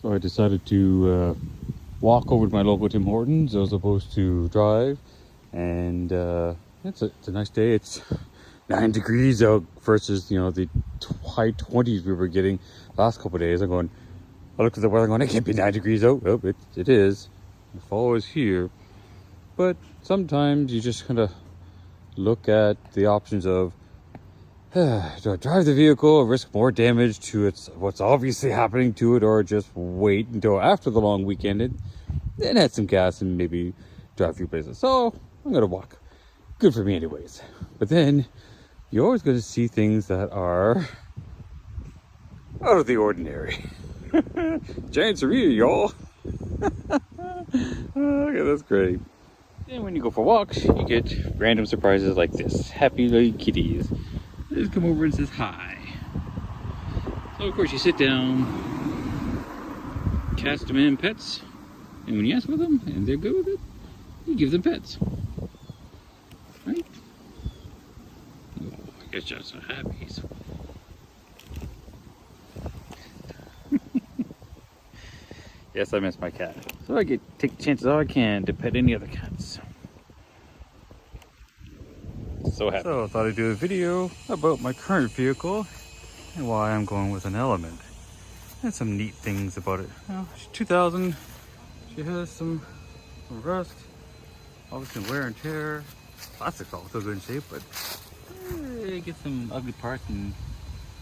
So I decided to walk over to my local Tim Hortons as opposed to drive. And it's a nice day. It's 9 degrees out versus, you know, the high 20s we were getting last couple of days. I looked at the weather going, it can't be 9 degrees out. Oh, it is. The fall is here. But sometimes you just kind of look at the options of, do I drive the vehicle, risk more damage to what's obviously happening to it, or just wait until after the long weekend and then add some gas and maybe drive a few places. So I'm gonna walk. Good for me anyways. But then you're always going to see things that are out of the ordinary. Giant Sarita, y'all. Okay, that's great. And when you go for walks, you get random surprises like this. Happy little kitties. They just come over and says hi. So of course you sit down, cats demand pets, and when you ask for them and they're good with it, you give them pets. Right? Oh, I guess you're so happy. Yes, I miss my cat. So I take the chances I can to pet any other cats. So happy. So I thought I'd do a video about my current vehicle and why I'm going with an Element. And some neat things about it. Well, she's 2000. She has some rust, obviously wear and tear. Plastic's all still good in shape, but it gets some ugly parts. And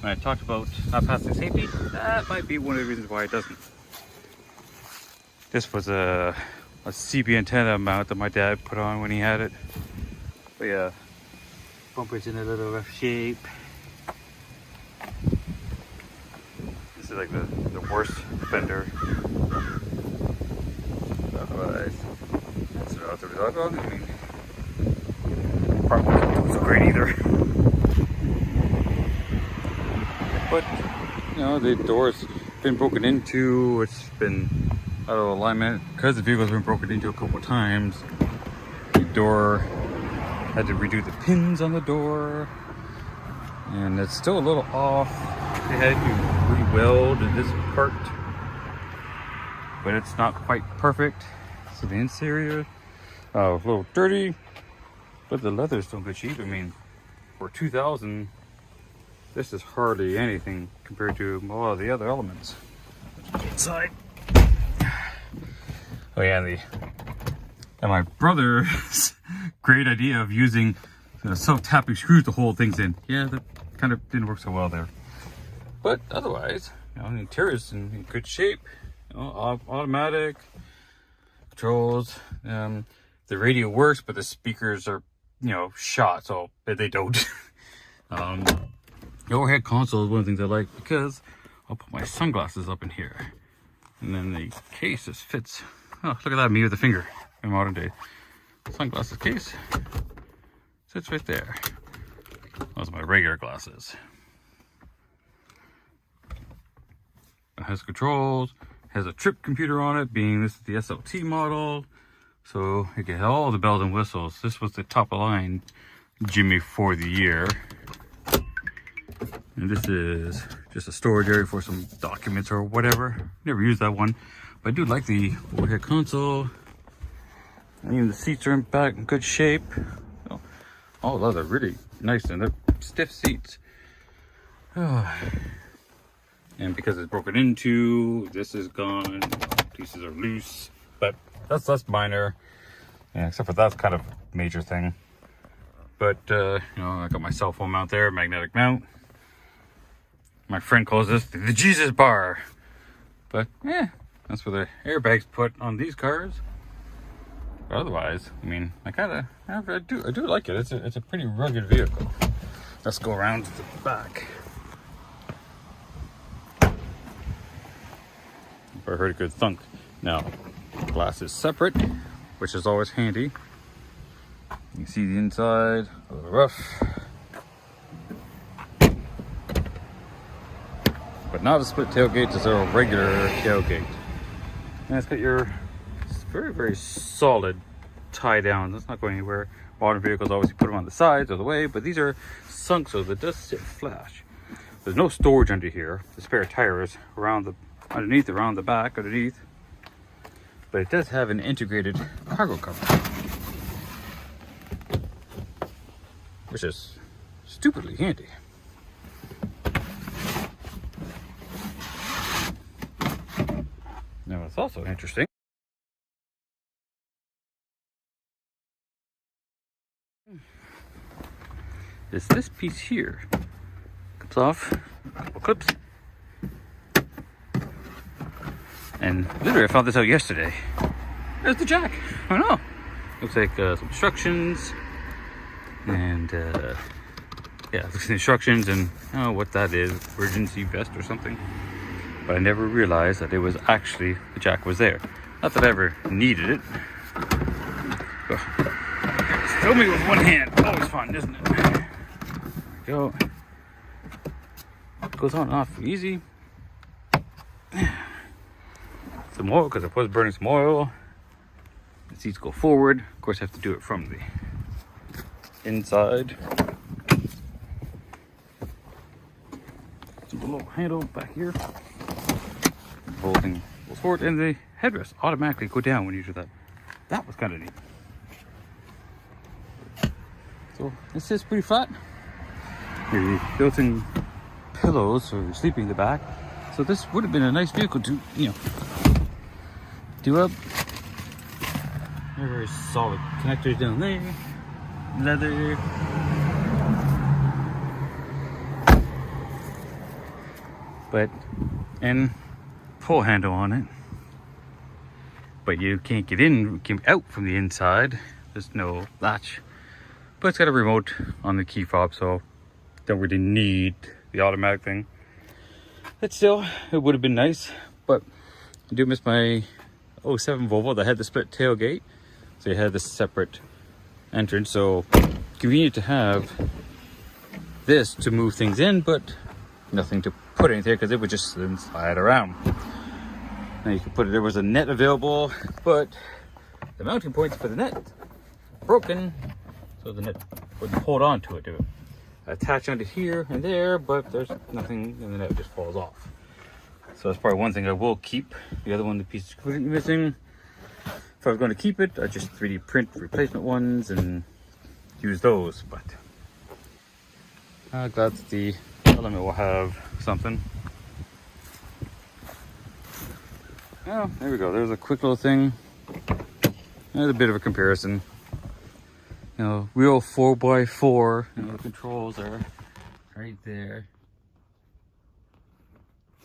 when I talked about not passing safety, that might be one of the reasons why it doesn't. This was a CB antenna mount that my dad put on when he had it. But yeah, bumper's in a little rough shape. This is like the worst fender. Otherwise, that's relatively dog. I mean, part wasn't so great either. But you know, the door's been broken into. It's been out of alignment because the vehicle's been broken into a couple times. The door had to redo the pins on the door, and it's still a little off. They had to re-weld this part, but it's not quite perfect. So the interior, a little dirty, but the leather's still in good shape. I mean, for 2000, this is hardly anything compared to a lot of the other Elements. Inside. Oh yeah, and my brother's great idea of using self-tapping screws to hold things in. Yeah, that kind of didn't work so well there. But otherwise, you know, the interior's in good shape. You know, automatic controls. The radio works, but the speakers are, you know, shot, so they don't. The overhead console is one of the things I like because I'll put my sunglasses up in here, and then the case just fits. Oh, look at that, me with the finger in modern day. Sunglasses case sits right there. Those are my regular glasses. It has controls, has a trip computer on it, being this is the SLT model. So you get all the bells and whistles. This was the top of line Jimmy for the year. And this is just a storage area for some documents or whatever. Never used that one. But I do like the overhead console. And even the seats are in back in good shape. Oh, all leather, really nice, and they're stiff seats. Oh. And because it's broken into, this is gone. Pieces are loose, but that's minor. Yeah, except for that's kind of a major thing. But you know, I got my cell phone mount there, magnetic mount. My friend calls this the Jesus bar, but yeah. That's where the airbags put on these cars. But otherwise, I mean, I do like it. It's a pretty rugged vehicle. Let's go around to the back. I heard a good thunk. Now, glass is separate, which is always handy. You can see the inside, a little rough. But not a split tailgate, just a regular tailgate. And it's got your very, very solid tie down. That's not going anywhere. Modern vehicles obviously put them on the sides or the way, but these are sunk so that it does sit flat. There's no storage under here. The spare tires around the underneath, around the back, underneath. But it does have an integrated cargo cover, which is stupidly handy. Now what's also interesting is this piece here. Comes off, a couple clips. And literally I found this out yesterday. There's the jack. I don't know. Looks like some instructions. And yeah, looks at the instructions and I don't know what that is. Emergency vest or something. But I never realized that it was actually, the jack was there. Not that I ever needed it. Filming with one hand, always fun, isn't it? There we go. Goes on and off easy. Some oil, because I was burning some oil. The seats go forward. Of course, I have to do it from the inside. Some little handle back here. The whole thing goes forward, and the headrests automatically go down when you do that. That was kind of neat. So this is pretty flat. The built-in pillows for sleeping in the back. So this would have been a nice vehicle to, you know, do up. Very solid connectors down there. Leather. But, and pull handle on it. But you can't get out from the inside. There's no latch. But it's got a remote on the key fob, so don't really need the automatic thing. But still, it would have been nice. But I do miss my 07 Volvo that had the split tailgate. So you had this separate entrance. So convenient to have this to move things in, but nothing to put anything there because it would just slide around. Now you could put it, there was a net available, but the mounting points for the net broken. So the net wouldn't hold on to it. It would attach onto here and there, but there's nothing, and the net just falls off. So that's probably one thing I will keep. The other one, the piece is completely missing. If I was going to keep it, I'd just 3D print replacement ones and use those. But I'm glad that the Element will have something. Oh, there we go. There's a quick little thing. There's a bit of a comparison. You know, real 4x4, you know, the controls are right there.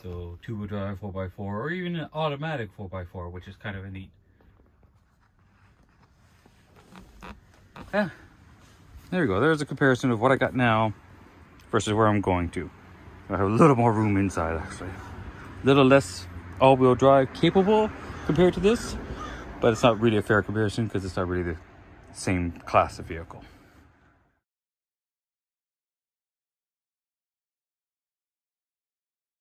So 2-wheel drive 4x4, or even an automatic 4x4, which is kind of a neat. Yeah, there we go. There's a comparison of what I got now versus where I'm going to. I have a little more room inside, actually. A little less all-wheel drive capable compared to this, but it's not really a fair comparison because it's not really the same class of vehicle.